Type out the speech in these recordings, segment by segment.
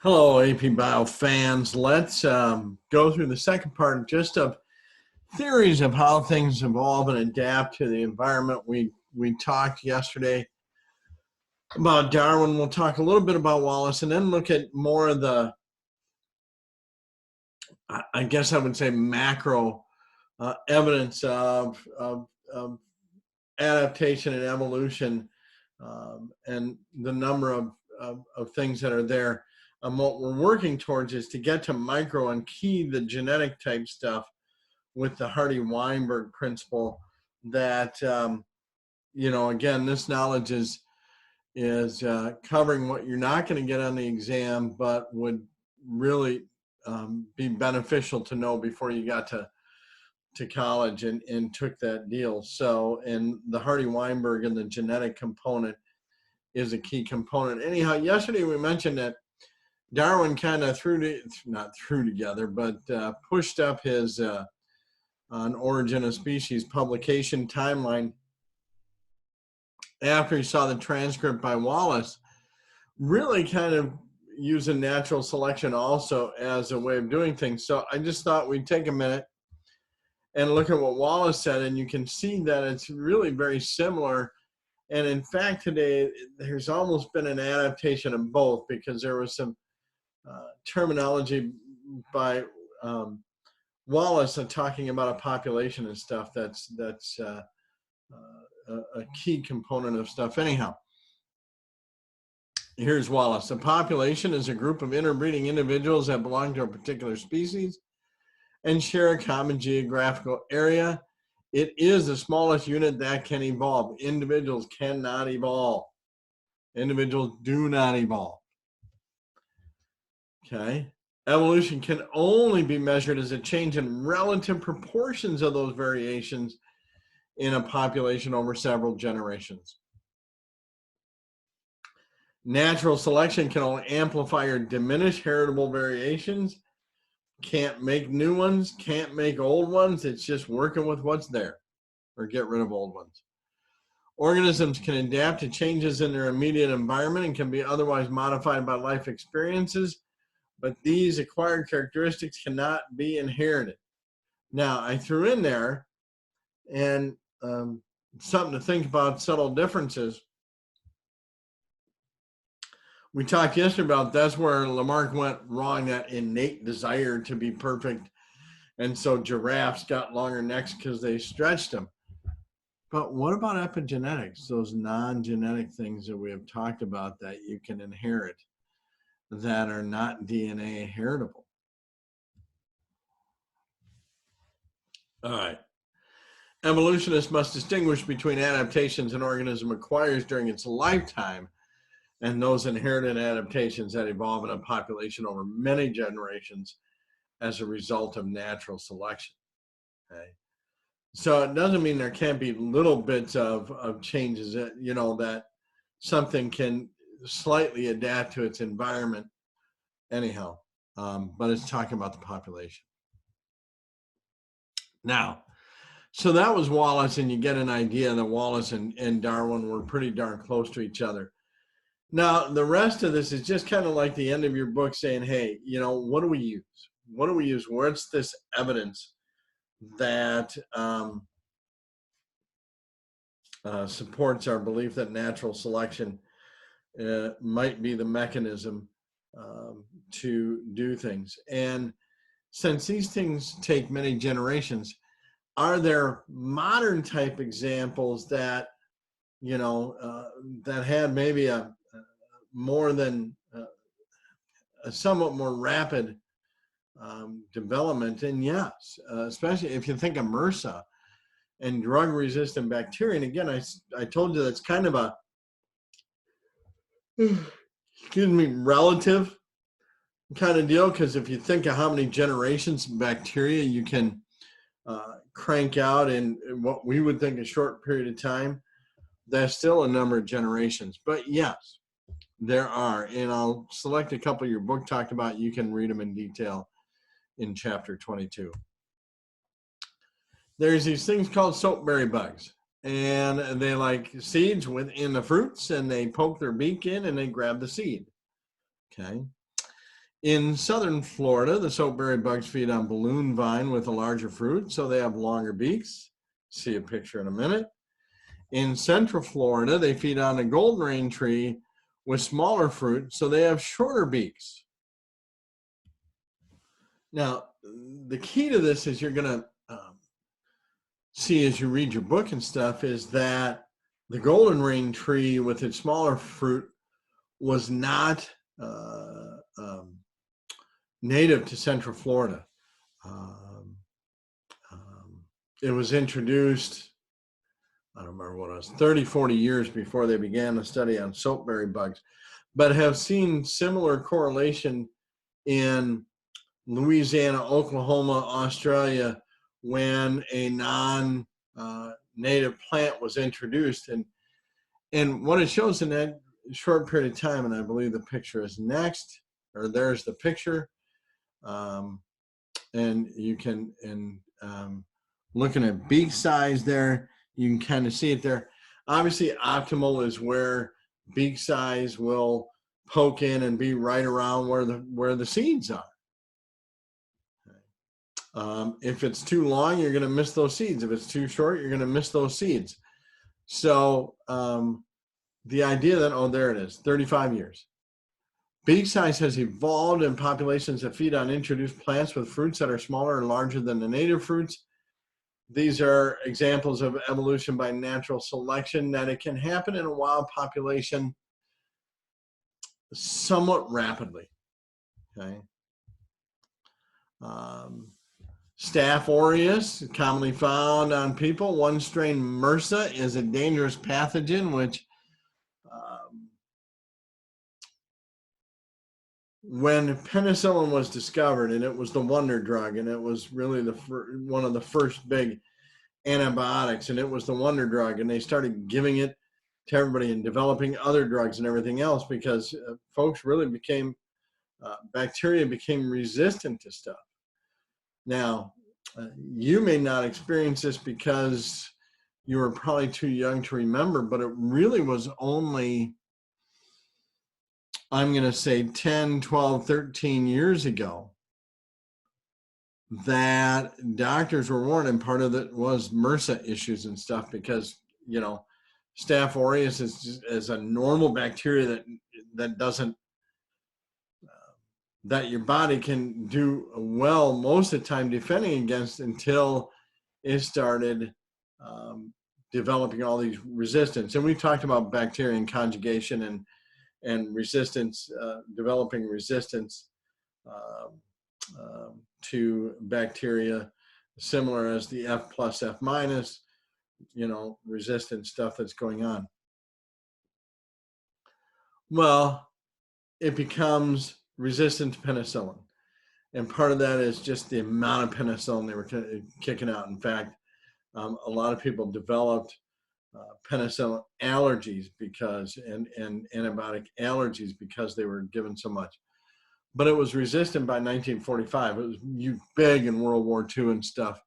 Hello, AP Bio fans. Let's go through the second part just of theories of how things evolve and adapt to the environment. We talked yesterday about Darwin. We'll talk a little bit about Wallace and then look at more of the, I guess I would say, macro evidence of adaptation and evolution and the number of things that are there. What we're working towards is to get to micro and key the genetic type stuff with the Hardy-Weinberg principle that, again, this knowledge is covering what you're not going to get on the exam, but would really be beneficial to know before you got to college and took that deal. So, and the Hardy-Weinberg and the genetic component is a key component. Anyhow, yesterday we mentioned that Darwin kind of pushed up his An Origin of Species publication timeline after he saw the transcript by Wallace, really kind of using natural selection also as a way of doing things. So I just thought we'd take a minute and look at what Wallace said, and you can see that it's really very similar. And in fact, today, there's almost been an adaptation of both, because there was some terminology by Wallace talking about a population and stuff that's a key component of stuff. Anyhow, here's Wallace. A population is a group of interbreeding individuals that belong to a particular species and share a common geographical area. It is the smallest unit that can evolve. Individuals cannot evolve. Individuals do not evolve. Okay. Evolution can only be measured as a change in relative proportions of those variations in a population over several generations. Natural selection can only amplify or diminish heritable variations. Can't make new ones, can't make old ones. It's just working with what's there, or get rid of old ones. Organisms can adapt to changes in their immediate environment and can be otherwise modified by life experiences, but these acquired characteristics cannot be inherited. Now, I threw in there, and something to think about, subtle differences. We talked yesterday about that's where Lamarck went wrong, that innate desire to be perfect. And so giraffes got longer necks because they stretched them. But what about epigenetics, those non-genetic things that we have talked about that you can inherit that are not DNA heritable? All right. Evolutionists must distinguish between adaptations an organism acquires during its lifetime and those inherited adaptations that evolve in a population over many generations as a result of natural selection. Okay. So it doesn't mean there can't be little bits of changes that, that something can slightly adapt to its environment anyhow, but it's talking about the population. Now, so that was Wallace, and you get an idea that Wallace and Darwin were pretty darn close to each other. Now, the rest of this is just kind of like the end of your book saying, hey, what do we use? What do we use? Where's this evidence that supports our belief that natural selection might be the mechanism to do things? And since these things take many generations, are there modern type examples that, that had maybe a somewhat more rapid development? And yes, especially if you think of MRSA and drug-resistant bacteria. And again, I told you that's kind of a, relative kind of deal, because if you think of how many generations of bacteria you can crank out in what we would think a short period of time, that's still a number of generations. But yes, there are, and I'll select a couple your book talked about. You can read them in detail in chapter 22. There's these things called soapberry bugs, and they like seeds within the fruits, and they poke their beak in and they grab the seed. Okay. In southern Florida, the soapberry bugs feed on balloon vine with a larger fruit, so they have longer beaks. See a picture in a minute. In central Florida, they feed on a golden rain tree with smaller fruit, so they have shorter beaks. Now, the key to this is you're going to see as you read your book and stuff is that the golden rain tree with its smaller fruit was not native to Central Florida. It was introduced, I don't remember what it was, 30, 40 years before they began a study on soapberry bugs, but have seen similar correlation in Louisiana, Oklahoma, Australia, when a non-native plant was introduced. And what it shows in that short period of time, and I believe the picture is next, or there's the picture, and you can, looking at beak size there, you can kind of see it there. Obviously, optimal is where beak size will poke in and be right around where the seeds are. If it's too long, you're going to miss those seeds. If it's too short, you're going to miss those seeds. So the idea that, oh, there it is, 35 years. Beak size has evolved in populations that feed on introduced plants with fruits that are smaller and larger than the native fruits. These are examples of evolution by natural selection, that it can happen in a wild population somewhat rapidly. Okay. Staph aureus, commonly found on people. One strain, MRSA, is a dangerous pathogen, which when penicillin was discovered, and it was the wonder drug, and it was really one of the first big antibiotics, and it was the wonder drug, and they started giving it to everybody and developing other drugs and everything else because folks really became, bacteria became resistant to stuff. Now, you may not experience this because you were probably too young to remember, but it really was only, I'm going to say 10, 12, 13 years ago that doctors were warned, and part of it was MRSA issues and stuff because, you know, Staph aureus is a normal bacteria that doesn't, that your body can do well most of the time defending against until it started developing all these resistance. And we talked about bacteria and conjugation and resistance, developing resistance to bacteria, similar as the F plus, F minus, you know, resistant stuff that's going on. Well, it becomes resistant to penicillin. And part of that is just the amount of penicillin they were kicking out. In fact, a lot of people developed penicillin allergies because, and antibiotic allergies because they were given so much. But it was resistant by 1945. It was big in World War II and stuff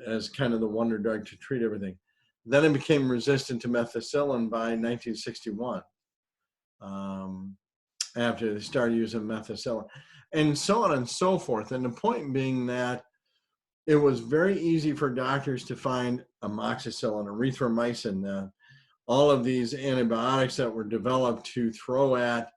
as kind of the wonder drug to treat everything. Then it became resistant to methicillin by 1961. After they started using methicillin, and so on and so forth. And the point being that it was very easy for doctors to find amoxicillin, erythromycin, all of these antibiotics that were developed to throw at,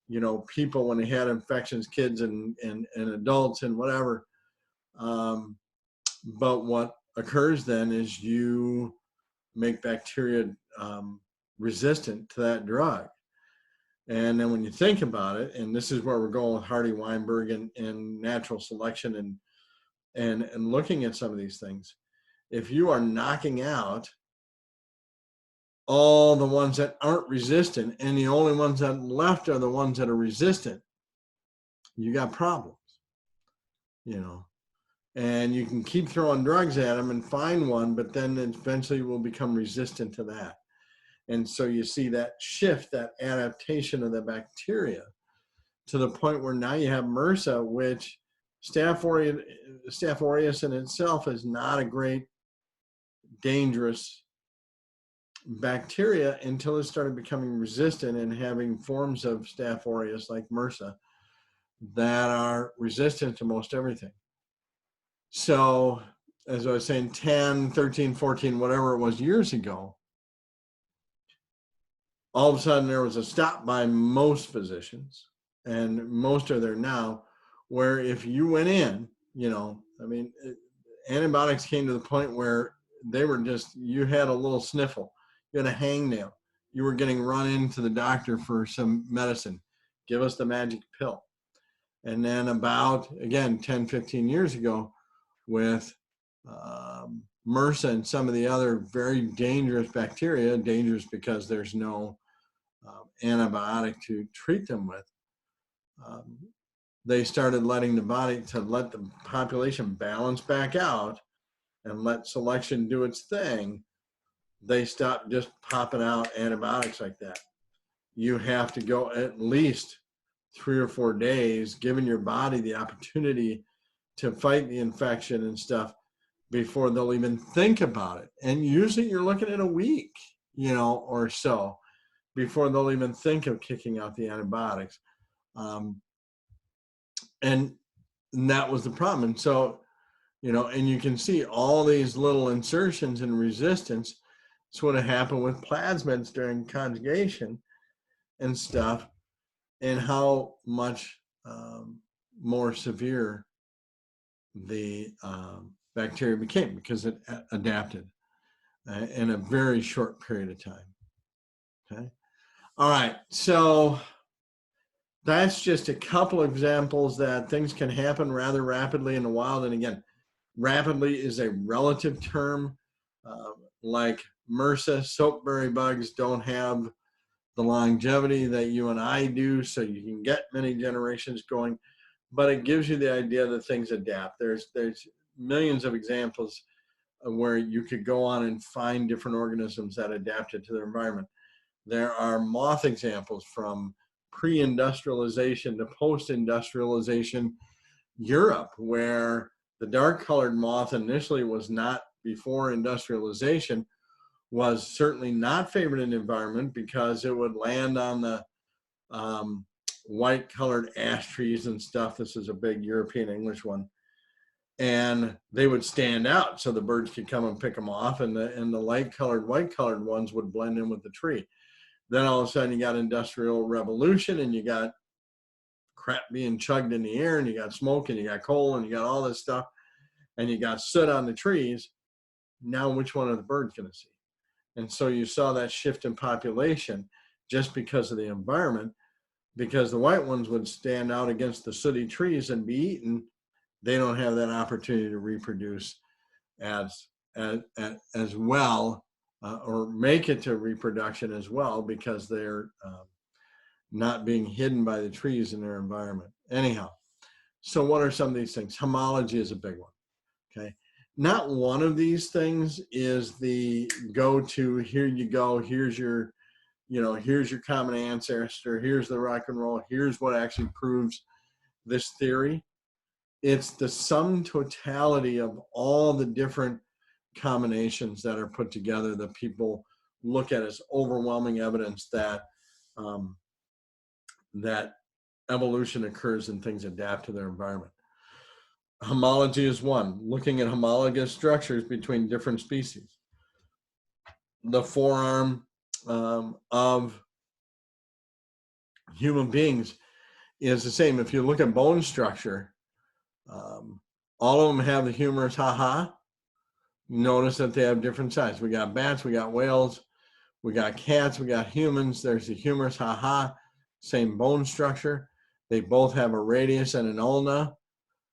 you know, people when they had infections, kids and adults and whatever. But what occurs then is you make bacteria resistant to that drug. And then when you think about it, and this is where we're going with Hardy Weinberg and natural selection and looking at some of these things, if you are knocking out all the ones that aren't resistant and the only ones that are left are the ones that are resistant, you got problems, you know. And you can keep throwing drugs at them and find one, but then eventually will become resistant to that. And so you see that shift, that adaptation of the bacteria to the point where now you have MRSA, which Staph aureus in itself is not a great, dangerous bacteria until it started becoming resistant and having forms of Staph aureus like MRSA that are resistant to most everything. So, as I was saying, 10, 13, 14, whatever it was years ago, all of a sudden there was a stop by most physicians, and most are there now, where if you went in, antibiotics came to the point where they were just, you had a little sniffle, you had a hangnail, you were getting run into the doctor for some medicine. Give us the magic pill. And then about, again, 10, 15 years ago, with MRSA and some of the other very dangerous bacteria, dangerous because there's no antibiotic to treat them with, they started letting the body, to let the population balance back out and let selection do its thing. They stopped just popping out antibiotics like that. You have to go at least 3 or 4 days, giving your body the opportunity to fight the infection and stuff before they'll even think about it. And usually you're looking at a week, or so, before they'll even think of kicking out the antibiotics. And that was the problem. And so, and you can see all these little insertions and resistance. It's what happened with plasmids during conjugation and stuff, and how much more severe the bacteria became because it adapted in a very short period of time. Okay. All right. So that's just a couple of examples that things can happen rather rapidly in the wild. And again, rapidly is a relative term. Like MRSA, soapberry bugs don't have the longevity that you and I do, so you can get many generations going, but it gives you the idea that things adapt. There's millions of examples where you could go on and find different organisms that adapted to their environment. There are moth examples from pre-industrialization to post-industrialization Europe, where the dark-colored moth initially was not, before industrialization, was certainly not favored in the environment because it would land on the white-colored ash trees and stuff. This is a big European English one. And they would stand out so the birds could come and pick them off, and the light-colored, white-colored ones would blend in with the tree. Then all of a sudden you got industrial revolution, and you got crap being chugged in the air, and you got smoke, and you got coal, and you got all this stuff, and you got soot on the trees. Now which one are the birds going to see? And so you saw that shift in population just because of the environment, because the white ones would stand out against the sooty trees and be eaten. They don't have that opportunity to reproduce as well, or make it to reproduction as well, because they're not being hidden by the trees in their environment. Anyhow, so what are some of these things? Homology is a big one, okay? Not one of these things is the go-to, here you go, here's your common ancestor, here's the rock and roll, here's what actually proves this theory. It's the sum totality of all the different combinations that are put together that people look at as overwhelming evidence that that evolution occurs and things adapt to their environment. Homology is one, looking at homologous structures between different species. The forearm of human beings is the same. If you look at bone structure, all of them have the humerus haha. Notice that they have different sizes. We got bats, we got whales, we got cats, we got humans. There's the humerus haha, same bone structure. They both have a radius and an ulna.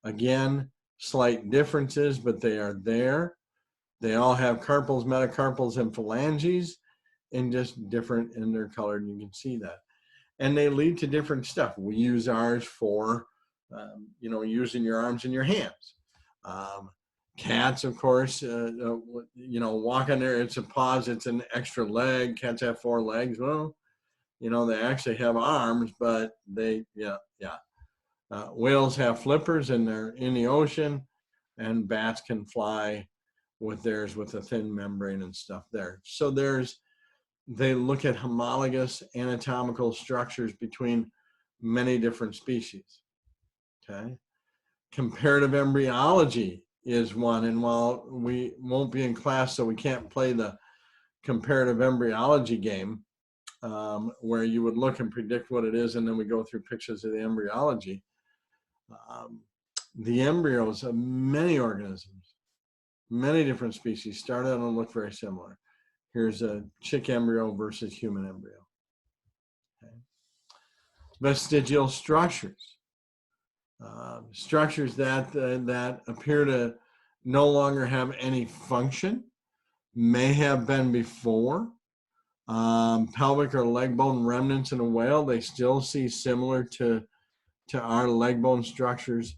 Again, slight differences, but they are there. They all have carpals, metacarpals, and phalanges, and just different in their color, and you can see that. And they lead to different stuff. We use ours for, using your arms and your hands. Cats, of course, walk on there, it's a paws, it's an extra leg. Cats have 4 legs. Well, they actually have arms, but whales have flippers and they're in the ocean, and bats can fly with theirs with a thin membrane and stuff there. So they look at homologous anatomical structures between many different species. Okay. Comparative embryology is one. And while we won't be in class, so we can't play the comparative embryology game, where you would look and predict what it is, and then we go through pictures of the embryology. The embryos of many organisms, many different species, start out and look very similar. Here's a chick embryo versus human embryo. Okay. Vestigial structures. Structures that appear to no longer have any function, may have been before. Pelvic or leg bone remnants in a whale, they still see similar to our leg bone structures,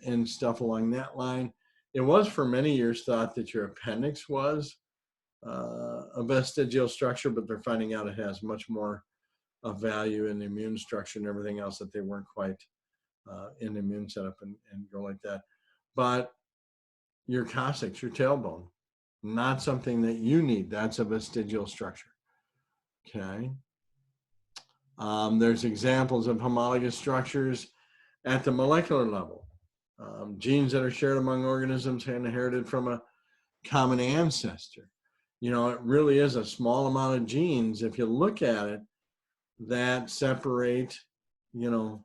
and stuff along that line. It was for many years thought that your appendix was a vestigial structure, but they're finding out it has much more of value in the immune structure and everything else, that they weren't quite in the immune setup and go like that. But your coccyx, your tailbone, not something that you need. That's a vestigial structure. Okay. There's examples of homologous structures at the molecular level. Genes that are shared among organisms and inherited from a common ancestor. You know, it really is a small amount of genes, if you look at it, that separate, you know,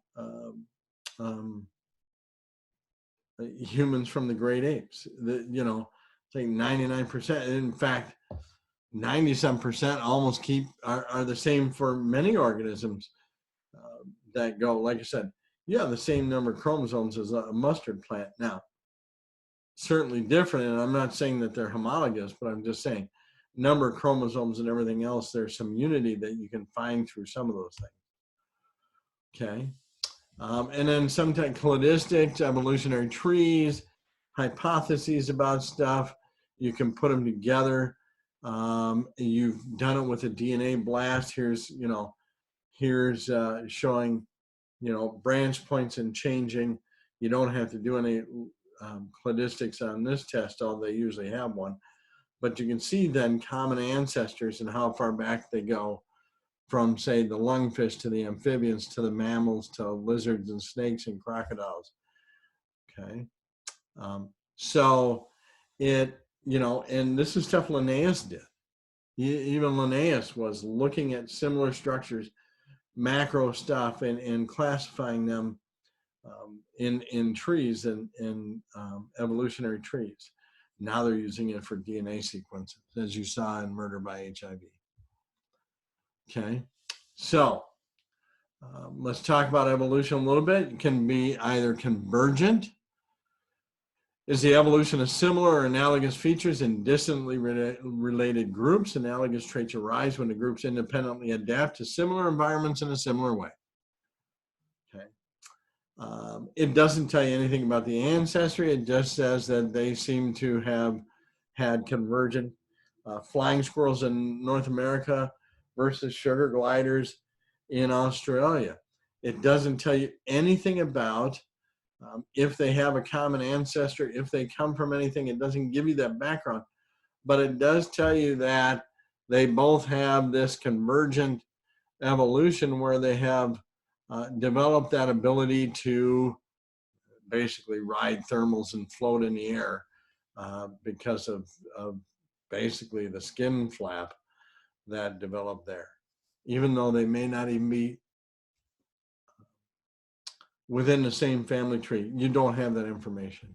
humans from the great apes. You know, say 99%. In fact, 90-some% almost are the same for many organisms that go, like I said, you have the same number of chromosomes as a mustard plant. Now, certainly different, and I'm not saying that they're homologous, but I'm just saying number of chromosomes and everything else, there's some unity that you can find through some of those things. Okay. And then sometimes cladistics, evolutionary trees, hypotheses about stuff. You can put them together. You've done it with a DNA blast. Here's, you know, here's showing, you know, branch points and changing. You don't have to do any cladistics on this test, although they usually have one. But you can see then common ancestors and how far back they go, from, say, the lungfish to the amphibians to the mammals to lizards and snakes and crocodiles. Okay. So it, you know, and this is stuff Linnaeus did. Even Linnaeus was looking at similar structures, macro stuff, and classifying them in trees and in evolutionary trees. Now they're using it for DNA sequences, as you saw in Murder by HIV. Okay, so let's talk about evolution a little bit. It can be either convergent. Is the evolution of similar or analogous features in distantly related groups? Analogous traits arise when the groups independently adapt to similar environments in a similar way. Okay. It doesn't tell you anything about the ancestry. It just says that they seem to have had convergent flying squirrels in North America versus sugar gliders in Australia. It doesn't tell you anything about if they have a common ancestor, if they come from anything. It doesn't give you that background, but it does tell you that they both have this convergent evolution where they have developed that ability to basically ride thermals and float in the air because of basically the skin flap that developed there, even though they may not even be within the same family tree. You don't have that information.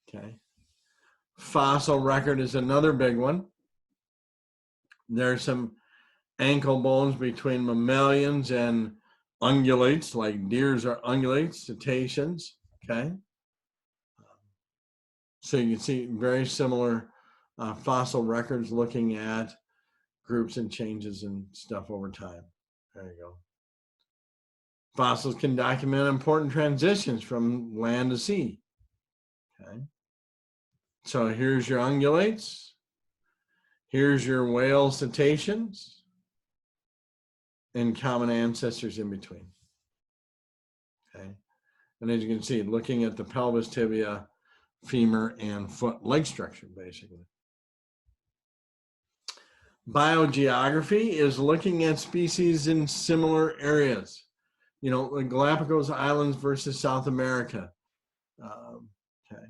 Okay. Fossil record is another big one. There's some ankle bones between mammalians and ungulates, like deers are ungulates, cetaceans. Okay. So you can see very similar fossil records looking at groups and changes and stuff over time. There you go. Fossils can document important transitions from land to sea. Okay. So here's your ungulates. Here's your whale cetaceans and common ancestors in between. Okay. And as you can see, looking at the pelvis, tibia, femur, and foot leg structure, basically. Biogeography is looking at species in similar areas. you know, the Galapagos Islands versus South America. Okay.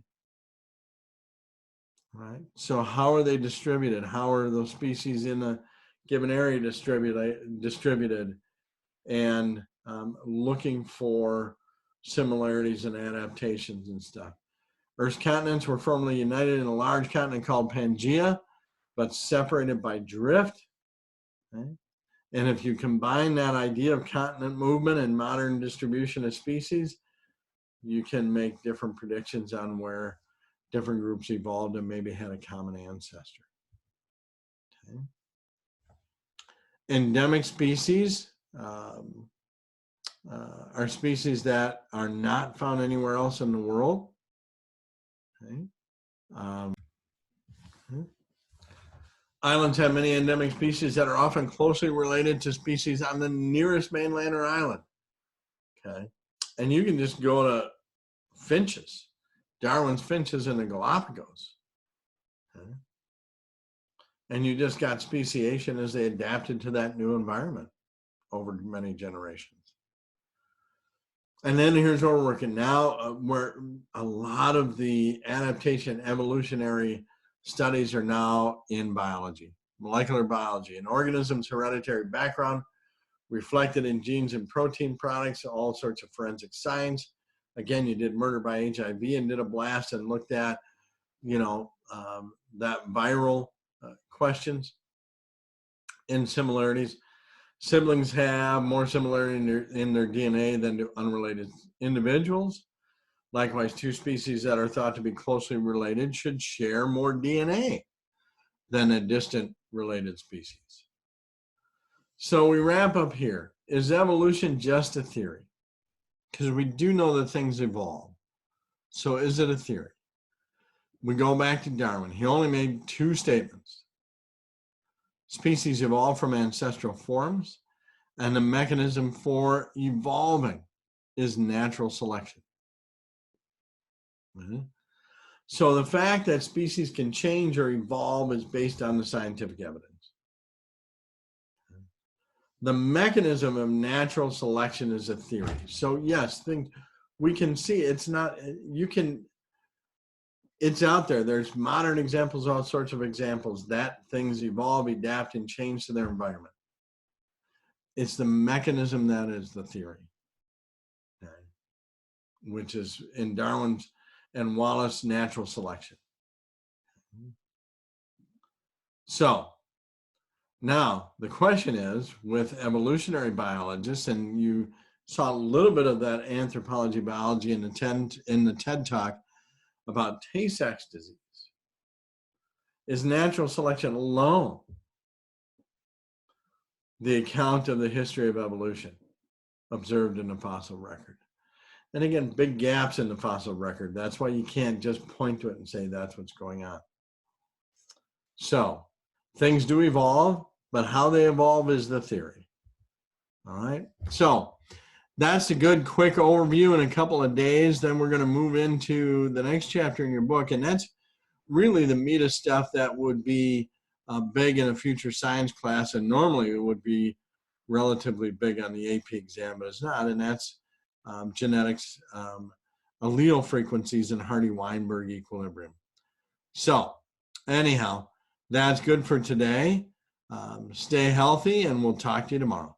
Right. So how are they distributed? How are those species in a given area distributed? And looking for similarities and adaptations and stuff. Earth's continents were formerly united in a large continent called Pangaea, but separated by drift. Okay? And if you combine that idea of continent movement and modern distribution of species, you can make different predictions on where different groups evolved and maybe had a common ancestor. Okay. Endemic species are species that are not found anywhere else in the world. Okay. Islands have many endemic species that are often closely related to species on the nearest mainland or island. Okay. And you can just go to finches, Darwin's finches in the Galapagos. Okay. And you just got speciation as they adapted to that new environment over many generations. And then here's where we're working now, where a lot of the adaptation evolutionary studies are now in biology, molecular biology, an organism's hereditary background reflected in genes and protein products, all sorts of forensic science. Again, you did murder by HIV and did a blast and looked at, you know, that viral questions and similarities. Siblings have more similarity in their DNA than do unrelated individuals. Likewise, two species that are thought to be closely related should share more DNA than a distant related species. So we wrap up here. Is evolution just a theory? Because we do know that things evolve. So is it a theory? We go back to Darwin. He only made two statements. Species evolve from ancestral forms, and the mechanism for evolving is natural selection. Mm-hmm. So the fact that species can change or evolve is based on the scientific evidence. The mechanism of natural selection is a theory. So yes, we can see it's not, it's out there. There's modern examples, all sorts of examples that things evolve, adapt, and change to their environment. It's the mechanism that is the theory, okay, which is in Darwin's and Wallace natural selection. So now the question is, with evolutionary biologists, and you saw a little bit of that anthropology biology in the TED Talk about Tay-Sachs disease. Is natural selection alone the account of the history of evolution observed in the fossil record? And again, big gaps in the fossil record. That's why you can't just point to it and say that's what's going on. So things do evolve, but how they evolve is the theory. All right. So that's a good quick overview in a couple of days. Then we're going to move into the next chapter in your book. And that's really the meat of stuff that would be big in a future science class. And normally it would be relatively big on the AP exam, but it's not. And that's genetics, allele frequencies, and Hardy-Weinberg equilibrium. So anyhow, that's good for today. Stay healthy, and we'll talk to you tomorrow.